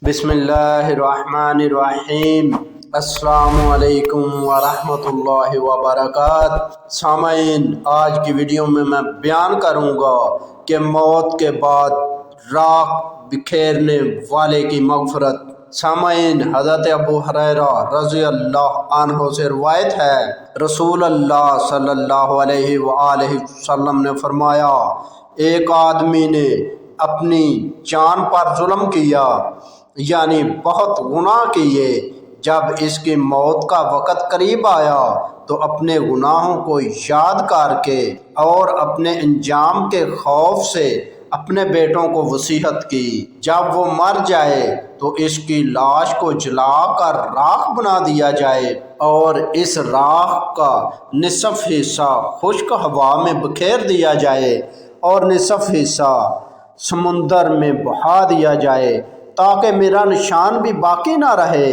بسم اللہ الرحمن الرحیم۔ السلام علیکم ورحمۃ اللہ وبرکاتہ۔ سامعین، آج کی ویڈیو میں بیان کروں گا کہ موت کے بعد راکھ بکھیرنے والے کی مغفرت۔ سامعین، حضرت ابو ہریرہ رضی اللہ عنہ سے روایت ہے، رسول اللہ صلی اللہ علیہ وآلہ وسلم نے فرمایا، ایک آدمی نے اپنی جان پر ظلم کیا، یعنی بہت گناہ کیے۔ جب اس کی موت کا وقت قریب آیا تو اپنے گناہوں کو یاد کر کے اور اپنے انجام کے خوف سے اپنے بیٹوں کو وصیت کی، جب وہ مر جائے تو اس کی لاش کو جلا کر راکھ بنا دیا جائے اور اس راکھ کا نصف حصہ خشک ہوا میں بکھیر دیا جائے اور نصف حصہ سمندر میں بہا دیا جائے، تاکہ میرا نشان بھی باقی نہ رہے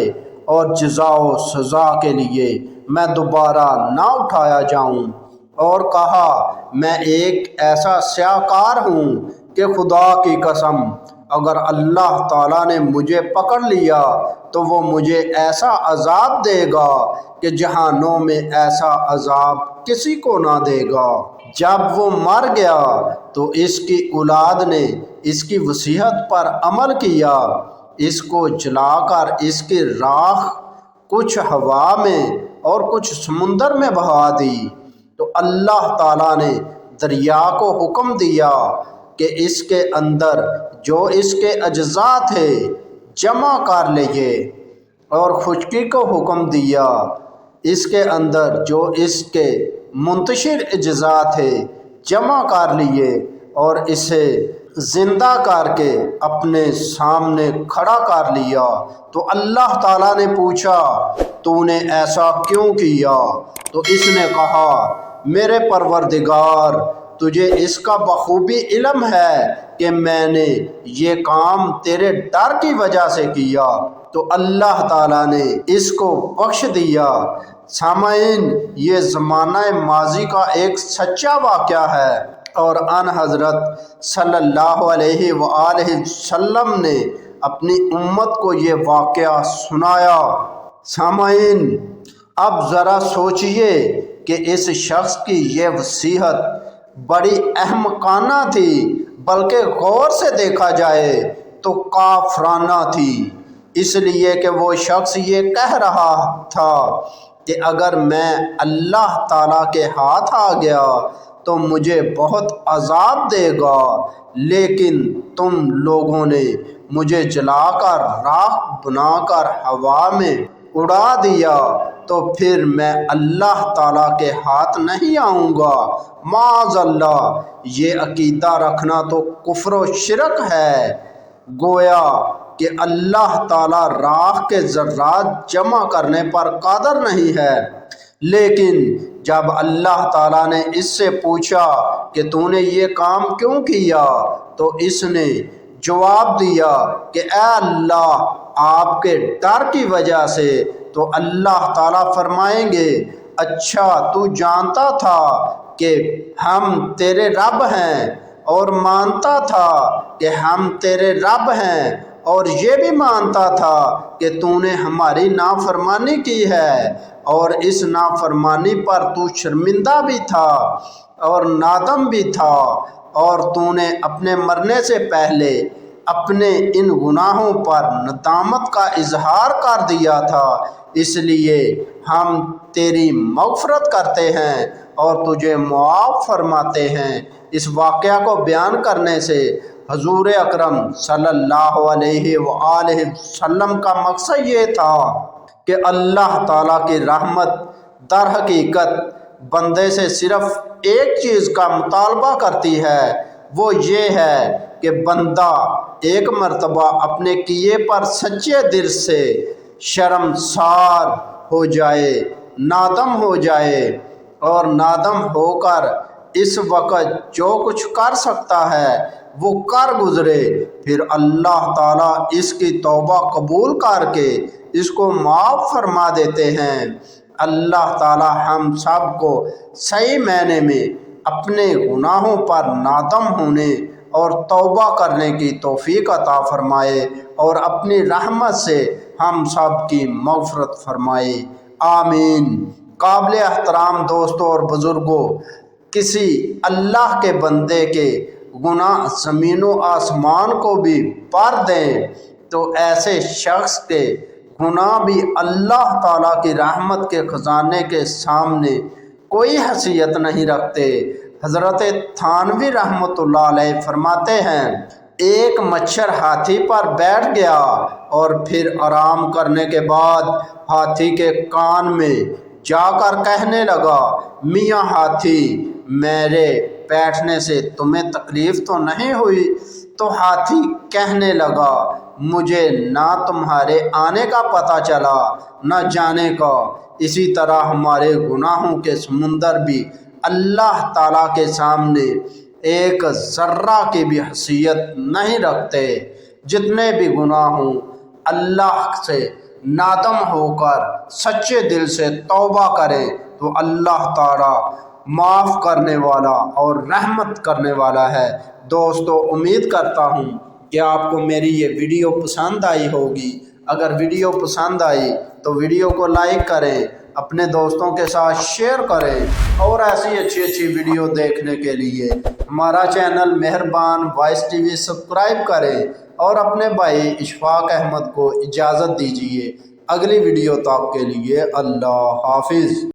اور جزا و سزا کے لیے میں دوبارہ نہ اٹھایا جاؤں۔ اور کہا، میں ایک ایسا سیاہ کار ہوں کہ خدا کی قسم اگر اللہ تعالیٰ نے مجھے پکڑ لیا تو وہ مجھے ایسا عذاب دے گا کہ جہانوں میں ایسا عذاب کسی کو نہ دے گا۔ جب وہ مر گیا تو اس کی اولاد نے اس کی وصیت پر عمل کیا، اس کو جلا کر اس کی راکھ کچھ ہوا میں اور کچھ سمندر میں بہا دی۔ تو اللہ تعالیٰ نے دریا کو حکم دیا کہ اس کے اندر جو اس کے اجزاء تھے جمع کر لیے، اور خشکی کو حکم دیا اس کے اندر جو اس کے منتشر اجزاء تھے جمع کر لیے، اور اسے زندہ کر کے اپنے سامنے کھڑا کر لیا۔ تو اللہ تعالیٰ نے پوچھا، تو نے ایسا کیوں کیا؟ تو اس نے کہا، میرے پروردگار، تجھے اس کا بخوبی علم ہے کہ میں نے یہ کام تیرے ڈر کی وجہ سے کیا۔ تو اللہ تعالیٰ نے اس کو بخش دیا۔ سامعین، یہ زمانہ ماضی کا ایک سچا واقعہ ہے اور ان حضرت صلی اللہ علیہ وآلہ وسلم نے اپنی امت کو یہ واقعہ سنایا۔ سامعین، اب ذرا سوچئے کہ اس شخص کی یہ وصیت بڑی احمقانہ تھی، بلکہ غور سے دیکھا جائے تو کافرانہ تھی، اس لیے کہ وہ شخص یہ کہہ رہا تھا کہ اگر میں اللہ تعالیٰ کے ہاتھ آ گیا تو مجھے بہت عذاب دے گا، لیکن تم لوگوں نے مجھے جلا کر راکھ بنا کر ہوا میں اڑا دیا، تو پھر میں اللہ تعالیٰ کے ہاتھ نہیں آؤں گا۔ معاذ اللہ، یہ عقیدہ رکھنا تو کفر و شرک ہے۔ گویا کہ اللہ تعالیٰ راکھ کے ذرات جمع کرنے پر قادر نہیں ہے، لیکن جب اللہ تعالیٰ نے اس سے پوچھا کہ تو نے یہ کام کیوں کیا، تو اس نے جواب دیا کہ اے اللہ، آپ کے ڈر کی وجہ سے۔ تو اللہ تعالیٰ فرمائیں گے، اچھا تو جانتا تھا کہ ہم تیرے رب ہیں اور مانتا تھا کہ ہم تیرے رب ہیں، اور یہ بھی مانتا تھا کہ تو نے ہماری نافرمانی کی ہے، اور اس نافرمانی پر تو شرمندہ بھی تھا اور نادم بھی تھا، اور تو نے اپنے مرنے سے پہلے اپنے ان گناہوں پر ندامت کا اظہار کر دیا تھا، اس لیے ہم تیری مغفرت کرتے ہیں اور تجھے معاف فرماتے ہیں۔ اس واقعہ کو بیان کرنے سے حضور اکرم صلی اللہ علیہ وآلہ وسلم کا مقصد یہ تھا کہ اللہ تعالیٰ کی رحمت در حقیقت بندے سے صرف ایک چیز کا مطالبہ کرتی ہے، وہ یہ ہے کہ بندہ ایک مرتبہ اپنے کیے پر سچے دل سے شرمسار ہو جائے، نادم ہو جائے، اور نادم ہو کر اس وقت جو کچھ کر سکتا ہے وہ کر گزرے، پھر اللہ تعالیٰ اس کی توبہ قبول کر کے اس کو معاف فرما دیتے ہیں۔ اللہ تعالیٰ ہم سب کو صحیح معنی میں اپنے گناہوں پر نادم ہونے اور توبہ کرنے کی توفیق عطا فرمائے اور اپنی رحمت سے ہم سب کی مغفرت فرمائے، آمین۔ قابل احترام دوستوں اور بزرگوں، کسی اللہ کے بندے کے گناہ زمین و آسمان کو بھی بھر دیں تو ایسے شخص کے گناہ بھی اللہ تعالیٰ کی رحمت کے خزانے کے سامنے کوئی حیثیت نہیں رکھتے۔ حضرت تھانوی رحمۃ اللہ علیہ فرماتے ہیں، ایک مچھر ہاتھی پر بیٹھ گیا اور پھر آرام کرنے کے بعد ہاتھی کے کان میں جا کر کہنے لگا، میاں ہاتھی، میرے بیٹھنے سے تمہیں تکلیف تو نہیں ہوئی؟ تو ہاتھی کہنے لگا، مجھے نہ تمہارے آنے کا پتہ چلا نہ جانے کا۔ اسی طرح ہمارے گناہوں کے سمندر بھی اللہ تعالیٰ کے سامنے ایک ذرہ کی بھی حیثیت نہیں رکھتے۔ جتنے بھی گناہ ہوں، اللہ سے نادم ہو کر سچے دل سے توبہ کریں تو اللہ تعالیٰ معاف کرنے والا اور رحمت کرنے والا ہے۔ دوستو، امید کرتا ہوں کہ آپ کو میری یہ ویڈیو پسند آئی ہوگی۔ اگر ویڈیو پسند آئی تو ویڈیو کو لائک کریں، اپنے دوستوں کے ساتھ شیئر کریں، اور ایسی اچھی ویڈیو دیکھنے کے لیے ہمارا چینل مہربان وائس ٹی وی سبسکرائب کریں، اور اپنے بھائی اشفاق احمد کو اجازت دیجیے۔ اگلی ویڈیو تک کے لیے اللہ حافظ۔